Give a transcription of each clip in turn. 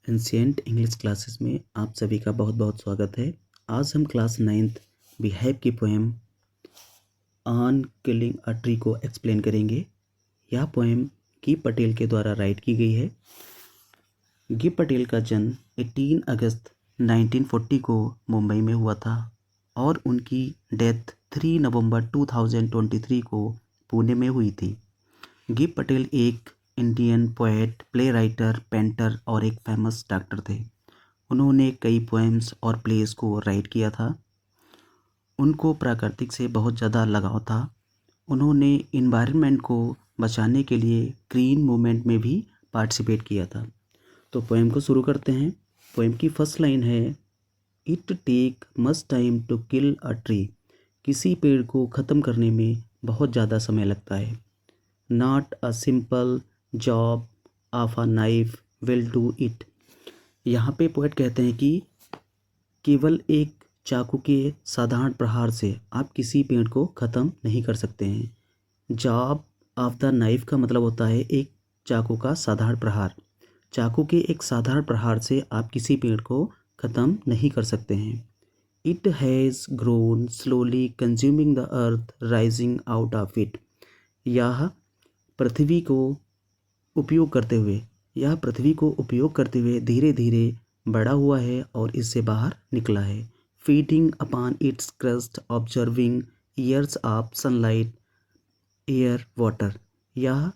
Ancient English classes में आप सभी का बहुत बहुत स्वागत है। आज हम क्लास 9th बिहेव की poem on killing a tree को एक्सप्लेन करेंगे। यह पोएम गी पटेल के द्वारा राइट की गई है। गी पटेल का जन्म 18 अगस्त 1940 को मुंबई में हुआ था और उनकी डेथ 3 नवंबर 2023 को पुणे में हुई थी। गी पटेल एक Indian poet, play writer, painter और एक फेमस डॉक्टर थे। उन्होंने कई पोएम्स और प्लेस को राइट किया था। उनको प्राकृतिक से बहुत ज़्यादा लगाव था। उन्होंने इन्वायरमेंट को बचाने के लिए ग्रीन मूवमेंट में भी पार्टिसिपेट किया था। तो पोएम को शुरू करते हैं। पोएम की फर्स्ट लाइन है, it take much time to kill a tree. किसी पेड़ को ख़त्म करने में बहुत ज़्यादा समय लगता है। Not a simple job of a knife will do it. यहाँ पे पोएट कहते हैं कि केवल एक चाकू के साधारण प्रहार से आप किसी पेड़ को ख़त्म नहीं कर सकते हैं। जॉब ऑफ द नाइफ का मतलब होता है एक चाकू का साधारण प्रहार। चाकू के एक साधारण प्रहार से आप किसी पेड़ को ख़त्म नहीं कर सकते हैं। It has grown slowly consuming the earth rising out of it. यह पृथ्वी को उपयोग करते हुए धीरे धीरे बड़ा हुआ है और इससे बाहर निकला है। Feeding upon its crust observing years of sunlight air water. यह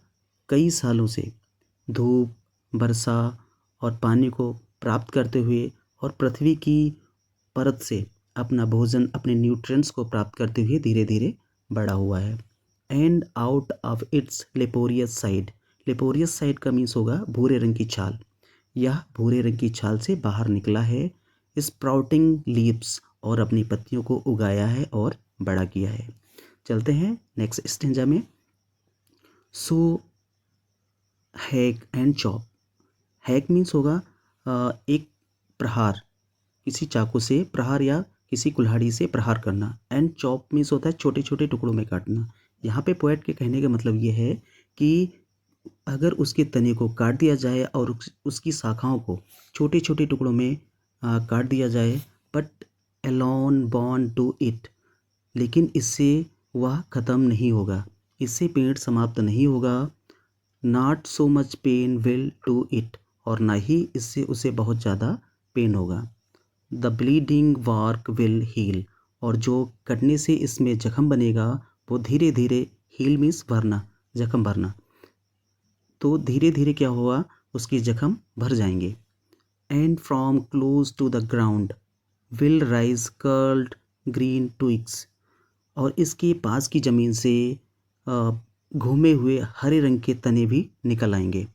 कई सालों से धूप, वर्षा और पानी को प्राप्त करते हुए और पृथ्वी की परत से अपना भोजन, अपने न्यूट्रिएंट्स को प्राप्त करते हुए धीरे धीरे बड़ा हुआ है। And out of its leprous side. Leprous side का मीन्स होगा भूरे रंग की छाल। यह भूरे रंग की छाल से बाहर निकला है। स्प्राउटिंग लीव्स और अपनी पत्तियों को उगाया है और बड़ा किया है। चलते हैं नेक्स्ट स्टेंजा में। So hack and chop. Hack means होगा एक प्रहार, किसी चाकू से प्रहार या किसी कुल्हाड़ी से प्रहार करना। एंड चॉप मीन्स होता है छोटे छोटे टुकड़ों में काटना। यहाँ पे पोएट के कहने का मतलब ये है कि अगर उसके तने को काट दिया जाए और उसकी शाखाओं को छोटे छोटे टुकड़ों में काट दिया जाए, but alone born to it, लेकिन इससे वह ख़त्म नहीं होगा, इससे पेड़ समाप्त नहीं होगा। Not so much pain will to it, और ना ही इससे उसे बहुत ज़्यादा पेन होगा। The bleeding bark will heal, और जो कटने से इसमें जख्म बनेगा वो धीरे धीरे, हील मीन्स भरना, जख्म भरना, तो धीरे धीरे क्या होगा, उसके जख्म भर जाएंगे। And from close to the ground will rise curled green twigs, और इसके पास की ज़मीन से घूमे हुए हरे रंग के तने भी निकल आएंगे।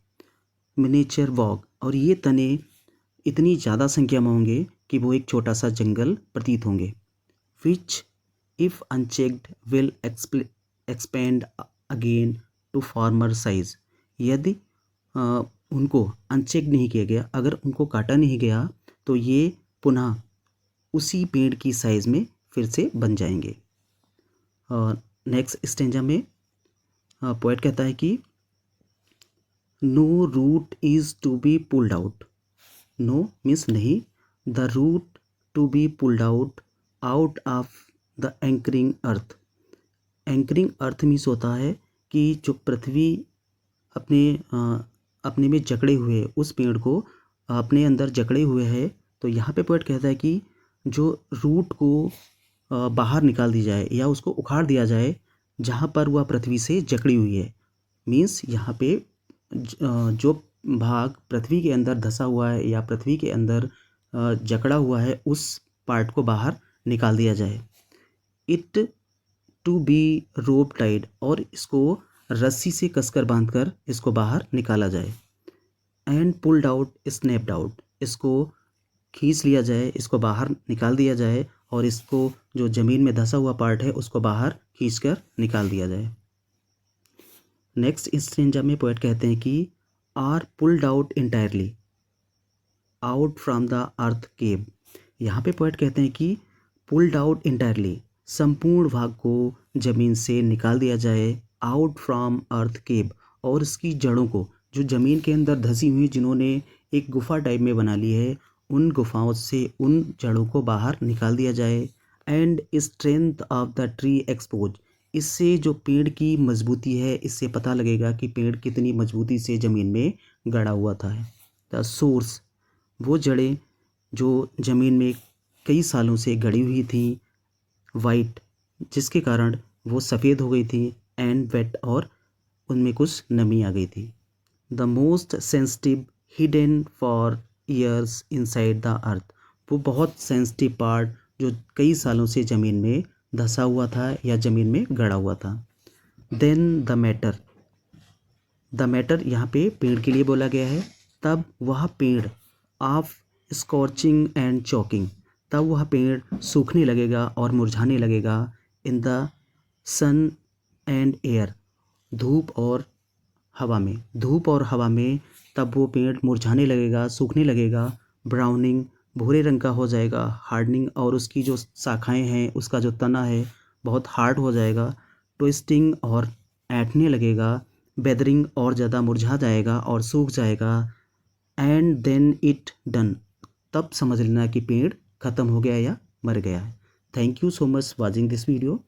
मिनिएचर वॉक, और ये तने इतनी ज़्यादा संख्या में होंगे कि वो एक छोटा सा जंगल प्रतीत होंगे। Which if unchecked will expand again to former size. यदि उनको अनचेक नहीं किया गया, अगर उनको काटा नहीं गया, तो ये पुनः उसी पेड़ की साइज़ में फिर से बन जाएंगे। नेक्स्ट स्टेंजा में पोएट कहता है कि no root is to be pulled out. No means नहीं, the root to be pulled out of the anchoring earth. Anchoring earth means होता है कि जो पृथ्वी अपने में जकड़े हुए, उस पेड़ को अपने अंदर जकड़े हुए है। तो यहाँ पे पोएट कहता है कि जो रूट को बाहर निकाल दी जाए या उसको उखाड़ दिया जाए जहाँ पर वह पृथ्वी से जकड़ी हुई है। मीन्स यहाँ पे जो भाग पृथ्वी के अंदर धंसा हुआ है या पृथ्वी के अंदर जकड़ा हुआ है, उस पार्ट को बाहर निकाल दिया जाए। It to be rope tied, और इसको रस्सी से कसकर बांधकर इसको बाहर निकाला जाए। And pulled out snapped out, इसको खींच लिया जाए, इसको बाहर निकाल दिया जाए, और इसको जो ज़मीन में धंसा हुआ पार्ट है उसको बाहर खींचकर निकाल दिया जाए। नेक्स्ट स्टेंजा में पोएट कहते हैं कि are pulled out entirely out from the earth cave. यहाँ पे पोएट कहते हैं कि पुल्ड आउट इंटायरली, संपूर्ण भाग को ज़मीन से निकाल दिया जाए। आउट फ्रॉम अर्थ केव, और इसकी जड़ों को, जो ज़मीन के अंदर धंसी हुई, जिन्होंने एक गुफा टाइप में बना ली है, उन गुफाओं से उन जड़ों को बाहर निकाल दिया जाए। And strength of the tree expose, इससे जो पेड़ की मजबूती है इससे पता लगेगा कि पेड़ कितनी मजबूती से ज़मीन में गड़ा हुआ था। द सोर्स, वो जड़ें जो ज़मीन में कई सालों से गड़ी हुई थी। वाइट, जिसके कारण वो सफ़ेद हो गई थी। एंड वेट, और उनमें कुछ नमी आ गई थी। The most sensitive hidden for years inside the earth, वो बहुत सेंसिटिव पार्ट जो कई सालों से ज़मीन में धंसा हुआ था या ज़मीन में गड़ा हुआ था। देन द मैटर यहाँ पे पेड़ के लिए बोला गया है। तब वह पेड़ ऑफ स्कॉर्चिंग एंड चॉकिंग, तब वह पेड़ सूखने लगेगा और मुरझाने लगेगा। In the sun and air, धूप और हवा में तब वो पेड़ मुरझाने लगेगा, सूखने लगेगा। ब्राउनिंग, भूरे रंग का हो जाएगा। हार्डनिंग, और उसकी जो शाखाएं हैं, उसका जो तना है बहुत हार्ड हो जाएगा। ट्विस्टिंग, और ऐंठने लगेगा। वेदरिंग, और ज़्यादा मुरझा जाएगा और सूख जाएगा। एंड देन इट डन, तब समझ लेना कि पेड़ ख़त्म हो गया या मर गया है। Thank you so much watching this video.